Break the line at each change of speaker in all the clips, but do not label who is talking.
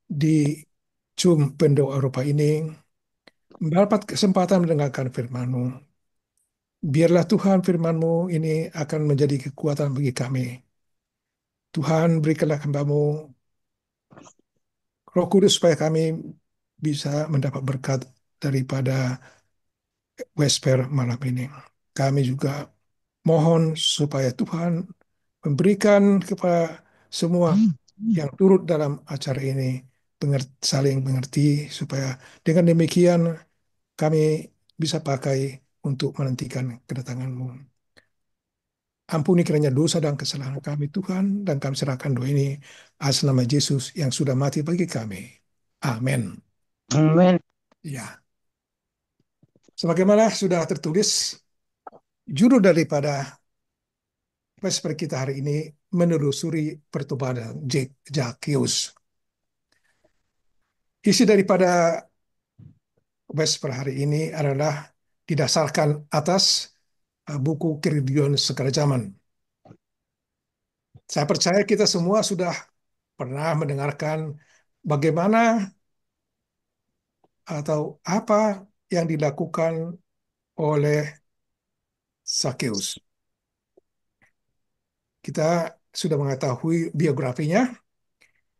di Zoom Pendoa Eropa ini mendapat kesempatan mendengarkan firman-Mu. Biarlah Tuhan firman-Mu ini akan menjadi kekuatan bagi kami. Tuhan berikanlah hamba-Mu Roh Kudus supaya kami bisa mendapat berkat daripada Wesper malam ini. Kami juga mohon supaya Tuhan memberikan kepada semua yang turut dalam acara ini saling mengerti supaya dengan demikian kami bisa pakai untuk menantikan kedatangan-Mu. Ampuni kiranya dosa dan kesalahan kami Tuhan, dan kami serahkan doa ini atas nama Yesus yang sudah mati bagi kami. Amin.
Amin.
Ya, sebagaimana sudah tertulis, judul daripada Vesper kita hari ini menelusuri pertobatan Zakheus. Isi daripada Vesper hari ini adalah didasarkan atas buku Kehidupan Segala Zaman. Saya percaya kita semua sudah pernah mendengarkan bagaimana atau apa yang dilakukan oleh Zakheus. Kita sudah mengetahui biografinya.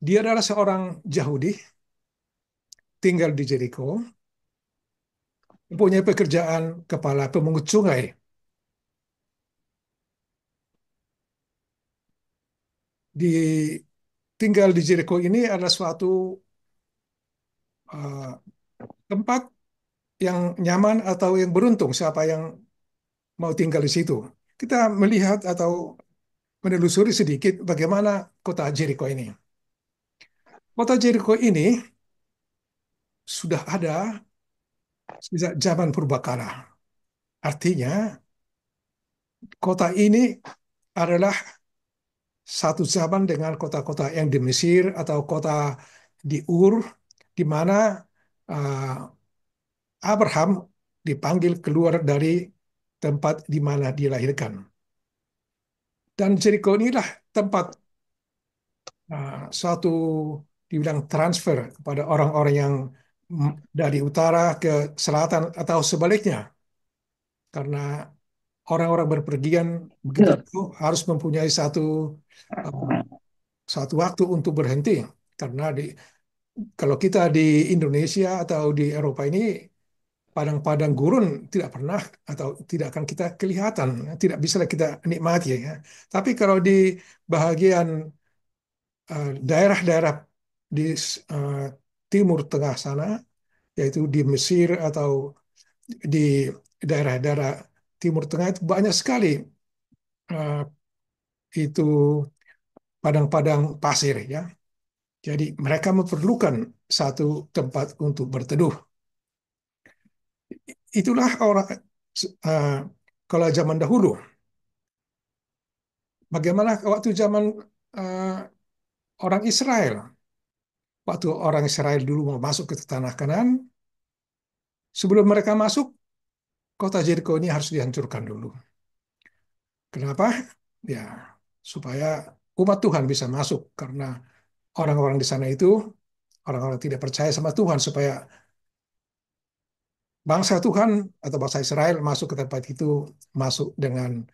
Dia adalah seorang Yahudi, tinggal di Jericho, mempunyai pekerjaan kepala pemungut sungai. Di tinggal di Jericho ini adalah suatu uh, tempat yang nyaman atau yang beruntung siapa yang mau tinggal di situ. Kita melihat atau menelusuri sedikit bagaimana kota Jericho ini. Kota Jericho ini sudah ada sejak zaman purbakala. Artinya kota ini adalah satu zaman dengan kota-kota yang di Mesir atau kota di Ur, di mana uh, Abraham dipanggil keluar dari tempat di mana dilahirkan. Dan Jericho inilah tempat suatu dibilang transfer kepada orang-orang yang dari utara ke selatan atau sebaliknya. Karena orang-orang berpergian begitu jauh harus mempunyai uh, satu waktu untuk berhenti. Karena kalau kita di Indonesia atau di Eropa ini padang-padang gurun tidak pernah atau tidak akan kita kelihatan, tidak bisa kita nikmati ya. Tapi kalau di bahagian daerah-daerah di eh, timur tengah sana, yaitu di Mesir atau di daerah-daerah timur tengah itu banyak sekali eh, itu padang-padang pasir ya. Jadi mereka memerlukan satu tempat untuk berteduh. Itulah orang eh, kalau zaman dahulu. Bagaimana waktu zaman eh, orang Israel? Waktu orang Israel dulu mau masuk ke tanah Kanaan, sebelum mereka masuk, kota Jericho ini harus dihancurkan dulu. Kenapa? Ya, supaya umat Tuhan bisa masuk karena orang-orang di sana itu orang-orang tidak percaya sama Tuhan supaya bangsa Tuhan atau bangsa Israel masuk ke tempat itu masuk dengan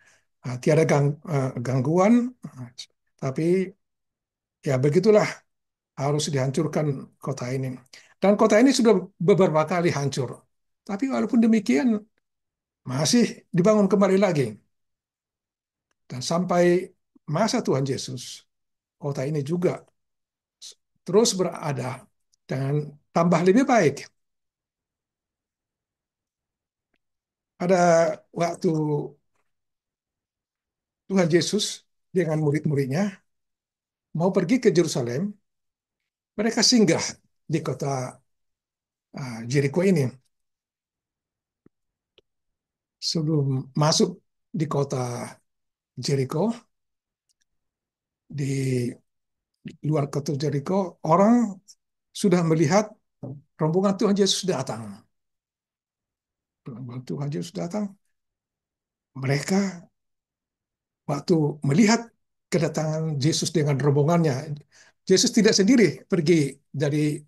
tiada gangguan, tapi ya begitulah harus dihancurkan kota ini. Dan kota ini sudah beberapa kali hancur. Tapi walaupun demikian masih dibangun kembali lagi. Dan sampai masa Tuhan Yesus, kota ini juga terus berada dan tambah lebih baik. Pada waktu Tuhan Yesus dengan murid-muridnya mau pergi ke Yerusalem, mereka singgah di kota Jericho ini. Sebelum masuk di kota Jericho, di luar kota Jericho, orang sudah melihat rombongan Tuhan Yesus datang. Rombongan Tuhan Yesus datang. Mereka waktu melihat kedatangan Yesus dengan rombongannya, Yesus tidak sendiri pergi dari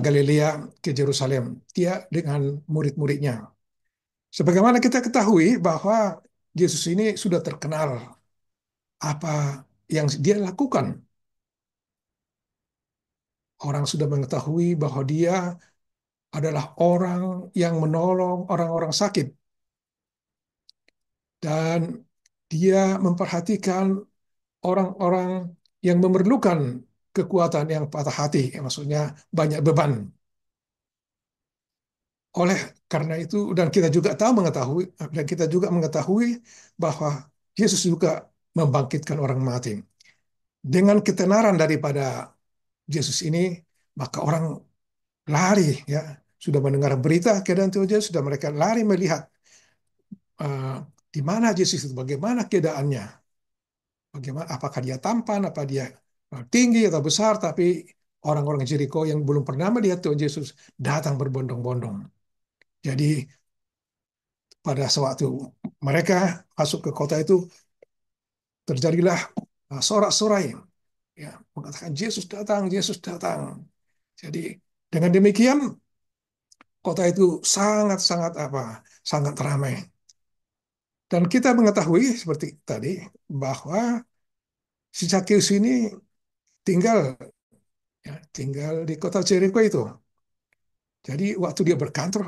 Galilea ke Yerusalem. Dia dengan murid-muridnya. Sebagaimana kita ketahui bahwa Yesus ini sudah terkenal apa yang dia lakukan. Orang sudah mengetahui bahwa dia adalah orang yang menolong orang-orang sakit dan dia memperhatikan orang-orang yang memerlukan kekuatan yang patah hati, maksudnya banyak beban. Oleh karena itu, dan kita juga mengetahui bahwa Yesus juga membangkitkan orang mati. Dengan ketenaran daripada Yesus ini, maka orang lari, ya, sudah mendengar berita keadaan Tuhan Yesus, sudah mereka lari melihat eh, di mana Yesus itu, bagaimana keadaannya, bagaimana, apakah dia tampan, apa dia tinggi atau besar, tapi orang-orang Jericho yang belum pernah melihat Tuhan Yesus datang berbondong-bondong. Jadi pada sewaktu mereka masuk ke kota itu, terjadilah sorak-sorai, ya, mengatakan Yesus datang, Yesus datang. Jadi dengan demikian kota itu sangat-sangat sangat ramai. Dan kita mengetahui seperti tadi bahwa si Sakeus ini tinggal, tinggal di kota Jericho itu. Jadi waktu dia berkantor,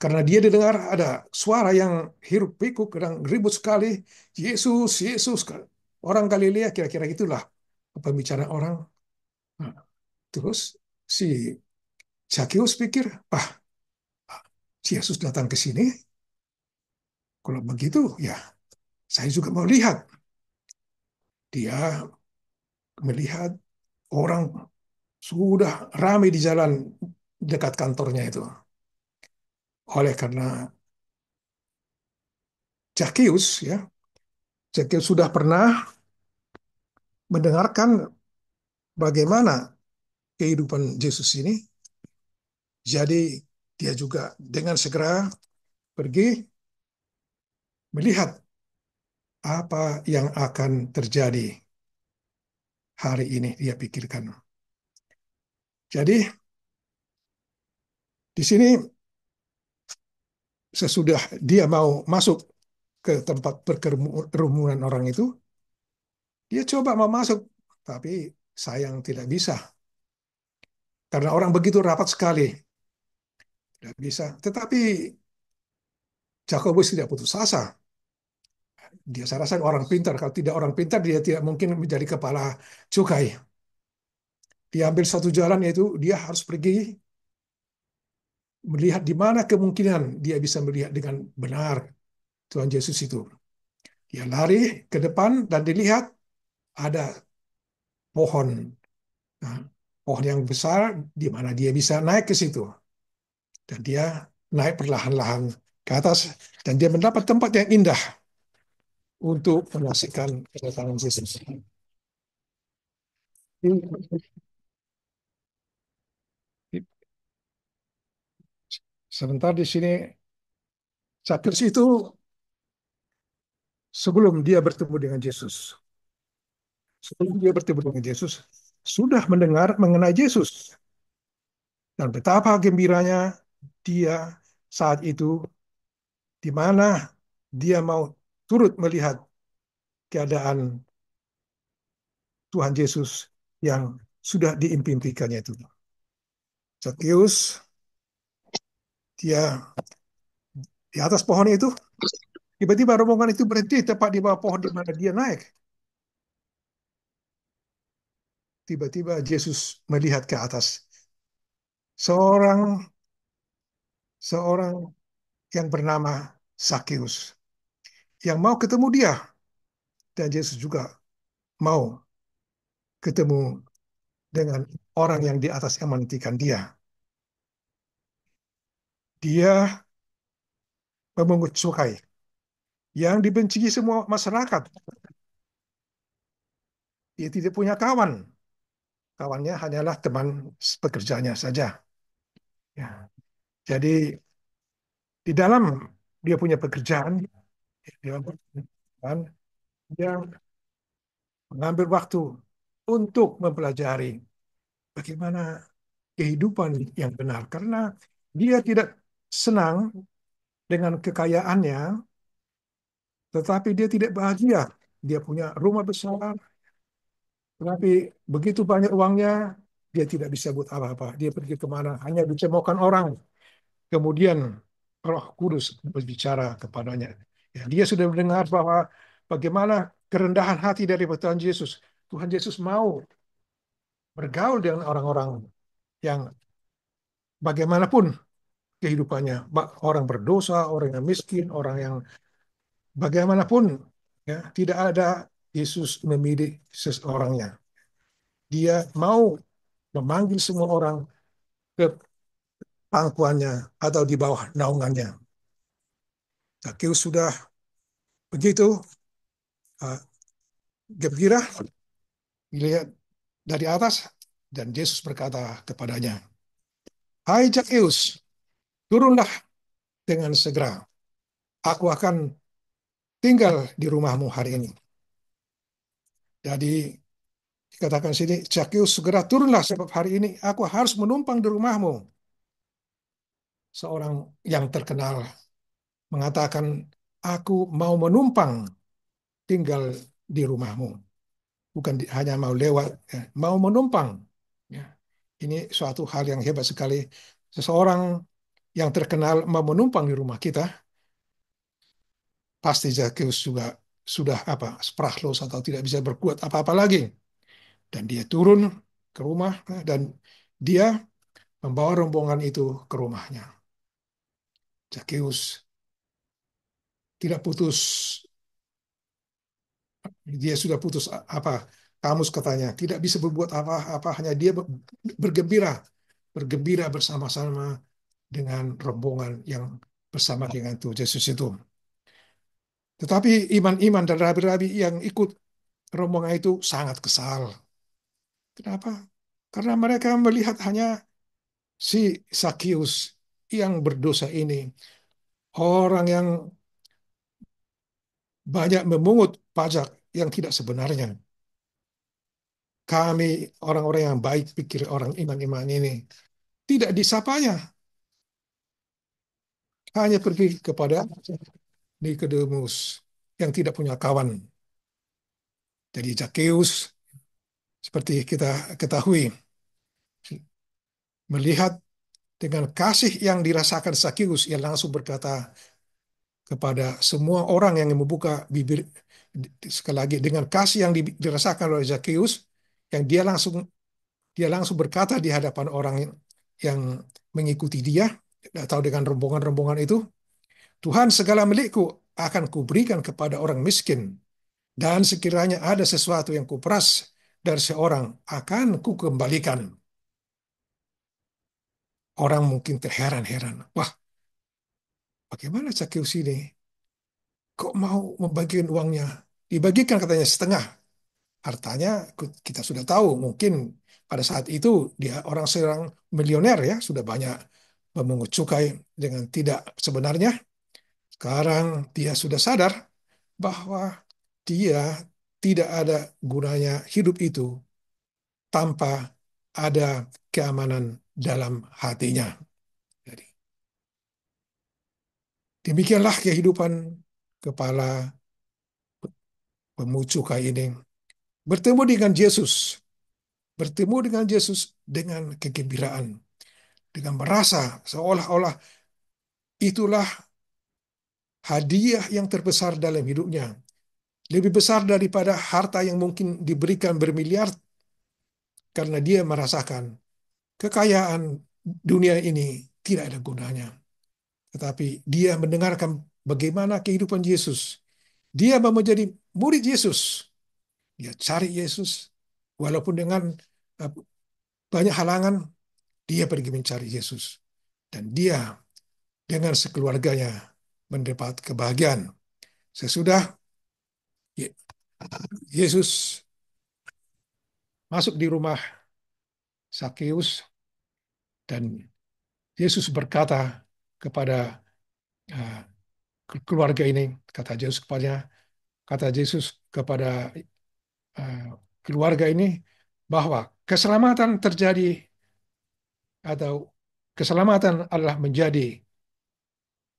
karena dia didengar ada suara yang hiruk pikuk dan ribut sekali, Yesus, Yesus, orang Galilea, kira-kira itulah pembicaraan orang. Nah, terus si Sakeus pikir, ah, Yesus datang ke sini, kalau begitu ya saya juga mau lihat. Dia melihat orang sudah ramai di jalan dekat kantornya itu. Oleh karena Zacchaeus, ya, Zacchaeus sudah pernah mendengarkan bagaimana kehidupan Yesus ini, jadi dia juga dengan segera pergi melihat apa yang akan terjadi hari ini, dia pikirkan. Jadi di sini sesudah dia mau masuk ke tempat perkerumunan orang itu, dia coba mau masuk, tapi sayang tidak bisa. Karena orang begitu rapat sekali, tidak bisa. Tetapi Jakobus tidak putus asa. Dia saya rasa orang pintar. Kalau tidak orang pintar, dia tidak mungkin menjadi kepala cukai. Dia ambil satu jalan, yaitu dia harus pergi melihat di mana kemungkinan dia bisa melihat dengan benar Tuhan Yesus itu. Dia lari ke depan dan dilihat ada pohon. Nah, pohon yang besar di mana dia bisa naik ke situ. Dan dia naik perlahan-lahan ke atas dan dia mendapat tempat yang indah untuk menyaksikan kedatangan Yesus. Sebentar di sini, Zakheus itu sebelum dia bertemu dengan Yesus, sebelum dia bertemu dengan Yesus, sudah mendengar mengenai Yesus dan betapa gembiranya dia saat itu, di mana dia mau turut melihat keadaan Tuhan Yesus yang sudah diimpikannya itu. Zakheus, dia di atas pohon itu, tiba-tiba rombongan itu berhenti tepat di bawah pohon di mana dia naik. Tiba-tiba Yesus melihat ke atas. Seorang seorang yang bernama Zakheus yang mau ketemu dia, dan Yesus juga mau ketemu dengan orang yang di atas yang menantikan dia. Dia memungut cukai yang dibenci semua masyarakat. Dia tidak punya kawan. Kawannya hanyalah teman pekerjaannya saja. Ya. Jadi di dalam dia punya pekerjaan, dia, dia mengambil waktu untuk mempelajari bagaimana kehidupan yang benar. Karena dia tidak senang dengan kekayaannya, tetapi dia tidak bahagia. Dia punya rumah besar, tetapi begitu banyak uangnya, dia tidak bisa buat apa-apa. Dia pergi kemana? Hanya dicemoohkan orang. Kemudian Roh Kudus berbicara kepadanya. Ya, dia sudah mendengar bahwa bagaimana kerendahan hati dari Tuhan Yesus. Tuhan Yesus mau bergaul dengan orang-orang yang bagaimanapun kehidupannya, orang berdosa, orang yang miskin, orang yang bagaimanapun, ya, tidak ada Yesus memilih seseorangnya. Dia mau memanggil semua orang ke pangkuannya atau di bawah naungannya. Zakheus sudah begitu uh, gembira dilihat dari atas dan Yesus berkata kepadanya, "Hai Zakheus, turunlah dengan segera. Aku akan tinggal di rumahmu hari ini." Jadi dikatakan sini, Zakheus segera turunlah sebab hari ini aku harus menumpang di rumahmu. Seorang yang terkenal mengatakan, aku mau menumpang tinggal di rumahmu. Bukan hanya mau lewat, ya, mau menumpang. Ya. Ini suatu hal yang hebat sekali. Seseorang yang terkenal mau menumpang di rumah kita, pasti Zakheus juga sudah apa, sprachlos atau tidak bisa berbuat apa-apa lagi. Dan dia turun ke rumah dan dia membawa rombongan itu ke rumahnya. Zakheus tidak putus, dia sudah putus apa, kamus katanya, tidak bisa berbuat apa-apa, hanya dia bergembira, bergembira bersama-sama dengan rombongan yang bersama dengan Tuhan Yesus itu. Tetapi iman-iman dan rabi-rabi yang ikut rombongan itu sangat kesal. Kenapa? Karena mereka melihat hanya si Sakius yang berdosa ini, orang yang banyak memungut pajak yang tidak sebenarnya. Kami orang-orang yang baik, pikir orang iman-iman ini, tidak disapanya, hanya pergi kepada Nikodemus yang tidak punya kawan. Jadi Zakheus, seperti kita ketahui, melihat dengan kasih yang dirasakan Zakheus, ia langsung berkata kepada semua orang yang membuka bibir, sekali lagi dengan kasih yang dirasakan oleh Zakheus, yang dia langsung berkata di hadapan orang yang mengikuti dia atau dengan rombongan-rombongan itu, Tuhan, segala milikku akan kuberikan kepada orang miskin, dan sekiranya ada sesuatu yang kuperas dari seorang akan kukembalikan. Orang mungkin terheran-heran, wah, bagaimana Zakheus ini kok mau membagikan uangnya? Dibagikan katanya setengah. Hartanya kita sudah tahu, mungkin pada saat itu dia orang seorang milioner, ya, sudah banyak memungut cukai dengan tidak sebenarnya. Sekarang dia sudah sadar bahwa dia tidak ada gunanya hidup itu tanpa ada keamanan dalam hatinya. Jadi demikianlah kehidupan kepala pemungut cukai ini. Bertemu dengan Yesus, bertemu dengan Yesus dengan kegembiraan, dengan merasa seolah-olah itulah hadiah yang terbesar dalam hidupnya. Lebih besar daripada harta yang mungkin diberikan bermiliar, karena dia merasakan kekayaan dunia ini tidak ada gunanya. Tetapi dia mendengarkan bagaimana kehidupan Yesus. Dia mau menjadi murid Yesus. Dia cari Yesus, walaupun dengan uh, banyak halangan, dia pergi mencari Yesus. Dan dia dengan sekeluarganya mendapat kebahagiaan. Sesudah Yesus masuk di rumah Sakeus dan Yesus berkata kepada uh, keluarga ini, kata Yesus kepada uh, keluarga ini bahwa keselamatan terjadi atau keselamatan adalah menjadi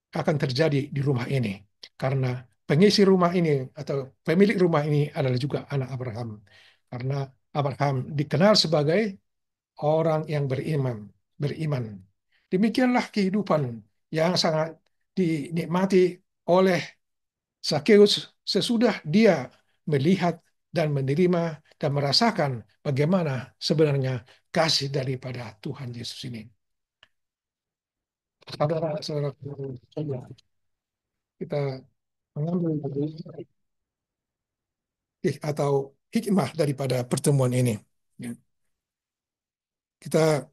akan terjadi di rumah ini karena pengisi rumah ini atau pemilik rumah ini adalah juga anak Abraham. Karena Abraham dikenal sebagai orang yang beriman. Demikianlah kehidupan yang sangat dinikmati oleh Sakeus sesudah dia melihat dan menerima dan merasakan bagaimana sebenarnya kasih daripada Tuhan Yesus ini. Saudara-saudara, kita mengambil atau hikmah daripada pertemuan ini. Ya. Kita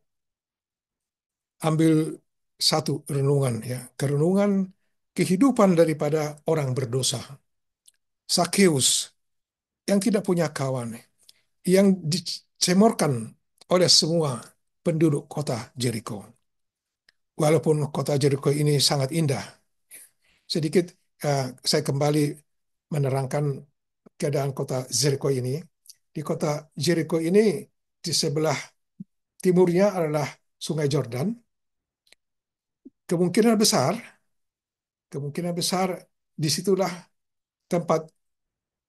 ambil satu renungan, ya, kerenungan kehidupan daripada orang berdosa. Sakeus yang tidak punya kawan, yang dicemorkan oleh semua penduduk kota Jericho. Walaupun kota Jericho ini sangat indah, sedikit saya kembali menerangkan keadaan kota Jericho ini. Di kota Jericho ini di sebelah timurnya adalah Sungai Jordan. Kemungkinan besar, kemungkinan besar disitulah tempat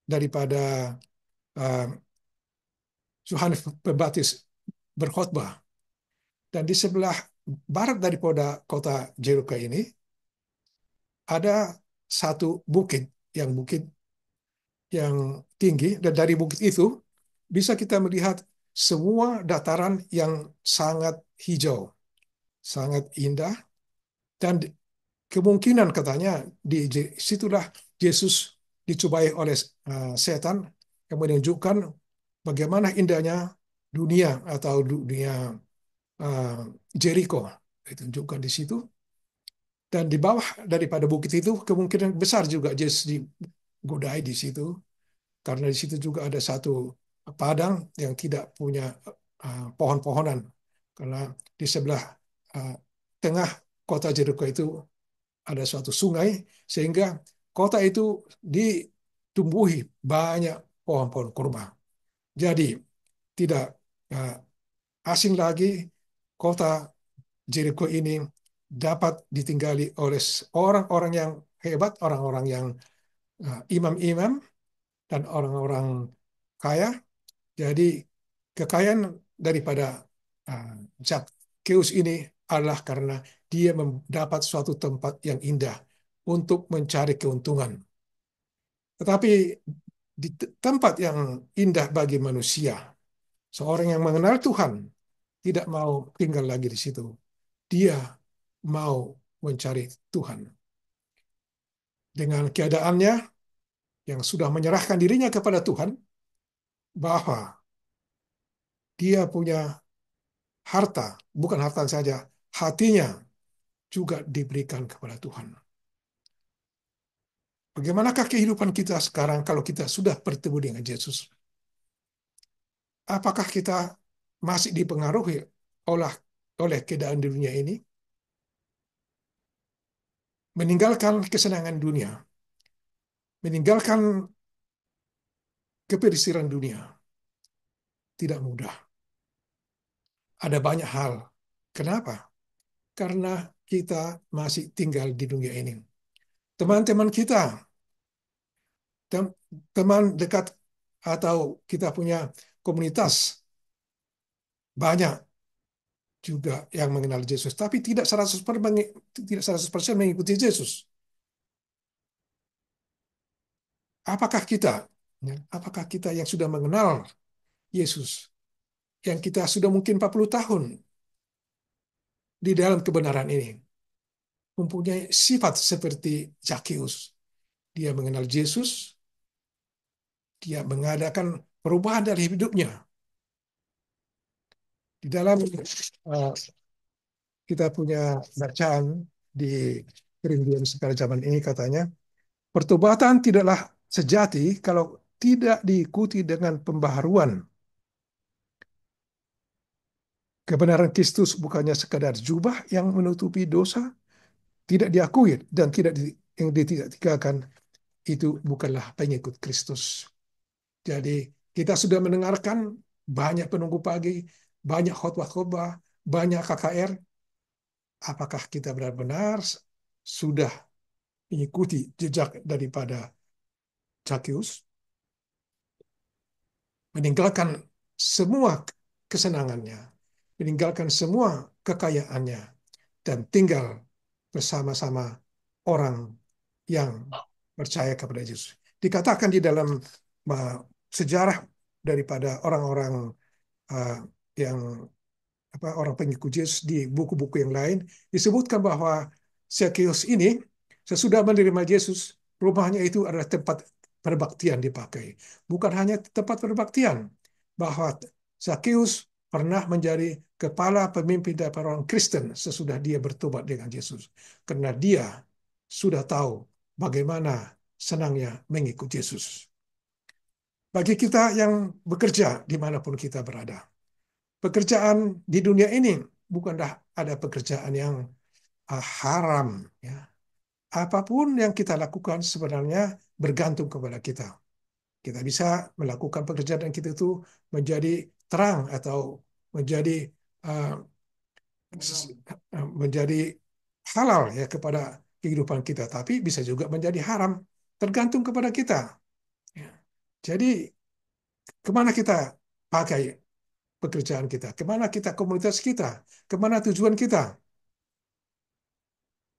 daripada uh, Yohanes Pembaptis berkhotbah. Dan di sebelah barat daripada kota Jericho ini ada satu bukit yang tinggi, dan dari bukit itu bisa kita melihat semua dataran yang sangat hijau, sangat indah, dan kemungkinan katanya di situlah Yesus dicobai oleh setan yang menunjukkan bagaimana indahnya dunia atau dunia uh, Jericho, ditunjukkan di situ. Dan di bawah daripada bukit itu kemungkinan besar juga Yesus digodai di situ, karena di situ juga ada satu padang yang tidak punya pohon-pohonan, karena di sebelah uh, tengah kota Jericho itu ada suatu sungai, sehingga kota itu ditumbuhi banyak pohon-pohon kurma. Jadi tidak uh, asing lagi kota Jericho ini dapat ditinggali oleh orang-orang yang hebat, orang-orang yang imam-imam, dan orang-orang kaya. Jadi kekayaan daripada uh, Zakheus ini adalah karena dia mendapat suatu tempat yang indah untuk mencari keuntungan. Tetapi di tempat yang indah bagi manusia, seorang yang mengenal Tuhan tidak mau tinggal lagi di situ. Dia mau mencari Tuhan. Dengan keadaannya yang sudah menyerahkan dirinya kepada Tuhan, bahwa dia punya harta, bukan harta saja, hatinya juga diberikan kepada Tuhan. Bagaimanakah kehidupan kita sekarang kalau kita sudah bertemu dengan Yesus? Apakah kita masih dipengaruhi oleh keadaan di dunia ini? Meninggalkan kesenangan dunia, meninggalkan keperisiran dunia, tidak mudah. Ada banyak hal. Kenapa? Karena kita masih tinggal di dunia ini. Teman-teman kita, teman dekat atau kita punya komunitas banyak juga yang mengenal Yesus, tapi tidak 100% mengikuti Yesus. Apakah kita, apakah kita yang sudah mengenal Yesus, yang kita sudah mungkin 40 tahun di dalam kebenaran ini, mempunyai sifat seperti Zakheus. Dia mengenal Yesus, dia mengadakan perubahan dari hidupnya. Di dalam kita punya bacaan di kerinduan sekarang zaman ini katanya, pertobatan tidaklah sejati kalau tidak diikuti dengan pembaharuan. Kebenaran Kristus bukannya sekadar jubah yang menutupi dosa, tidak diakui dan yang tidak tinggalkan, itu bukanlah pengikut Kristus. Jadi kita sudah mendengarkan banyak penunggu pagi, banyak khotbah-khotbah, banyak KKR. Apakah kita benar-benar sudah mengikuti jejak daripada Zakheus, meninggalkan semua kesenangannya, meninggalkan semua kekayaannya, dan tinggal bersama-sama orang yang percaya kepada Yesus. Dikatakan di dalam uh, sejarah daripada orang-orang uh, yang orang pengikut Yesus di buku-buku yang lain disebutkan bahwa Zakheus ini sesudah menerima Yesus, rumahnya itu adalah tempat perbaktian dipakai. Bukan hanya tempat perbaktian, bahwa Zakheus pernah menjadi kepala pemimpin dari orang Kristen sesudah dia bertobat dengan Yesus. Karena dia sudah tahu bagaimana senangnya mengikut Yesus. Bagi kita yang bekerja dimanapun kita berada, pekerjaan di dunia ini bukanlah ada pekerjaan yang haram, ya. Apapun yang kita lakukan sebenarnya bergantung kepada kita. Kita bisa melakukan pekerjaan kita itu menjadi terang atau menjadi uh, menjadi halal ya kepada kehidupan kita, tapi bisa juga menjadi haram, tergantung kepada kita. Ya. Jadi kemana kita pakai pekerjaan kita, kemana kita komunitas kita, kemana tujuan kita.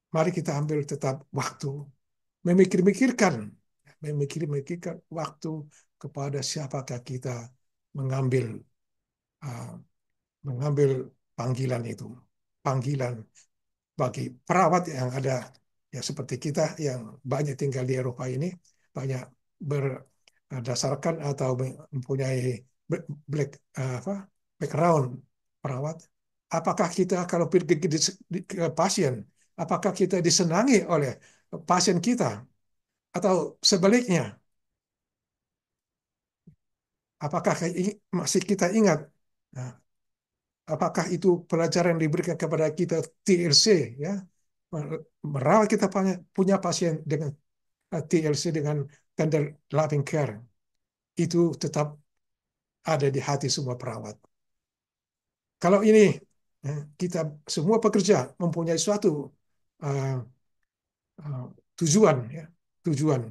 Mari kita ambil tetap waktu memikir-mikirkan, memikir-mikirkan waktu kepada siapakah kita mengambil uh, mengambil panggilan itu, panggilan bagi perawat yang ada ya seperti kita yang banyak tinggal di Eropa ini, banyak berdasarkan atau mempunyai black background perawat. Apakah kita kalau pergi ke pasien, apakah kita disenangi oleh pasien kita atau sebaliknya? Apakah masih kita ingat? Nah, apakah itu pelajaran yang diberikan kepada kita TLC, ya, merawat kita punya pasien dengan TLC dengan tender loving care itu tetap ada di hati semua perawat. Kalau ini kita semua pekerja mempunyai suatu uh, uh, tujuan, ya, tujuan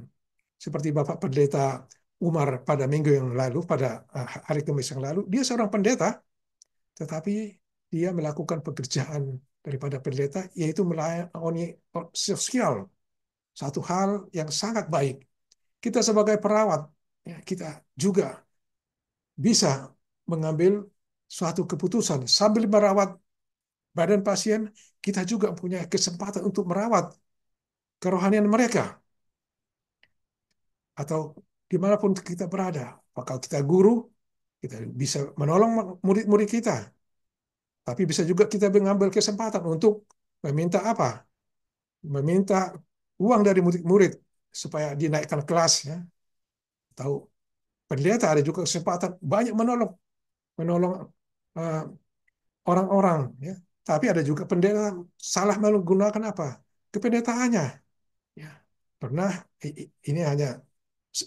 seperti Bapak Pendeta Umar pada minggu yang lalu, pada hari Kamis yang lalu, dia seorang pendeta, tetapi dia melakukan pekerjaan daripada pendeta, yaitu melayani sosial, satu hal yang sangat baik. Kita sebagai perawat, ya, kita juga bisa mengambil suatu keputusan sambil merawat badan pasien, kita juga punya kesempatan untuk merawat kerohanian mereka, atau dimanapun kita berada. Apakah kita guru, kita bisa menolong murid-murid kita, tapi bisa juga kita mengambil kesempatan untuk meminta apa? Meminta uang dari murid-murid supaya dinaikkan kelas, ya. Tahu pendeta ada juga kesempatan banyak menolong menolong uh, orang-orang, ya. Tapi ada juga pendeta salah menggunakan apa? Kependetaannya, ya. Pernah ini hanya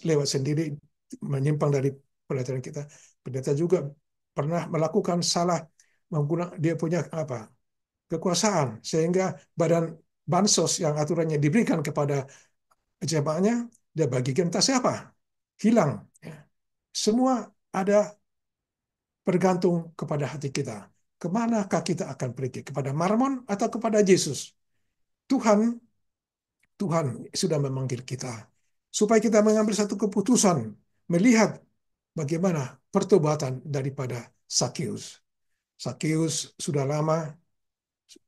lewat sendiri menyimpang dari pelajaran kita. Pendeta juga pernah melakukan salah menggunakan dia punya apa? Kekuasaan sehingga badan bansos yang aturannya diberikan kepada jemaahnya dia bagikan entah siapa, hilang, ya. Semua ada bergantung kepada hati kita. Kemanakah kita akan pergi? Kepada Marmon atau kepada Yesus? Tuhan Tuhan sudah memanggil kita supaya kita mengambil satu keputusan, melihat bagaimana pertobatan daripada Zakheus. Zakheus sudah lama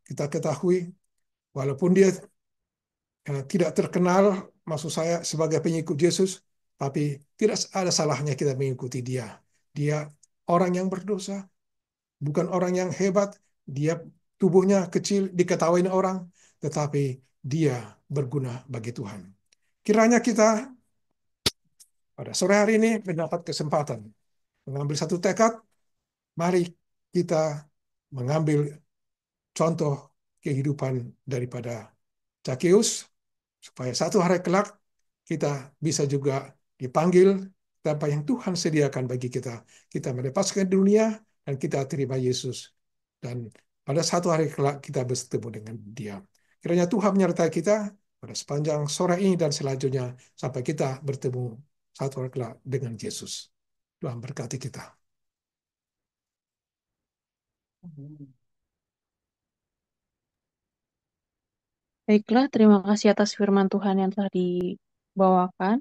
kita ketahui, walaupun dia tidak terkenal, maksud saya sebagai pengikut Yesus, tapi tidak ada salahnya kita mengikuti dia. Dia orang yang berdosa, bukan orang yang hebat. Dia tubuhnya kecil, diketahui orang, tetapi dia berguna bagi Tuhan. Kiranya kita pada sore hari ini mendapat kesempatan mengambil satu tekad, mari kita mengambil contoh kehidupan daripada Zakheus, supaya satu hari kelak kita bisa juga dipanggil apa yang Tuhan sediakan bagi kita. Kita melepaskan dunia dan kita terima Yesus. Dan pada satu hari kelak kita bertemu dengan Dia. Kiranya Tuhan menyertai kita pada sepanjang sore ini dan selanjutnya sampai kita bertemu satu hari kelak dengan Yesus. Tuhan berkati kita.
Baiklah, terima kasih atas firman Tuhan yang telah dibawakan.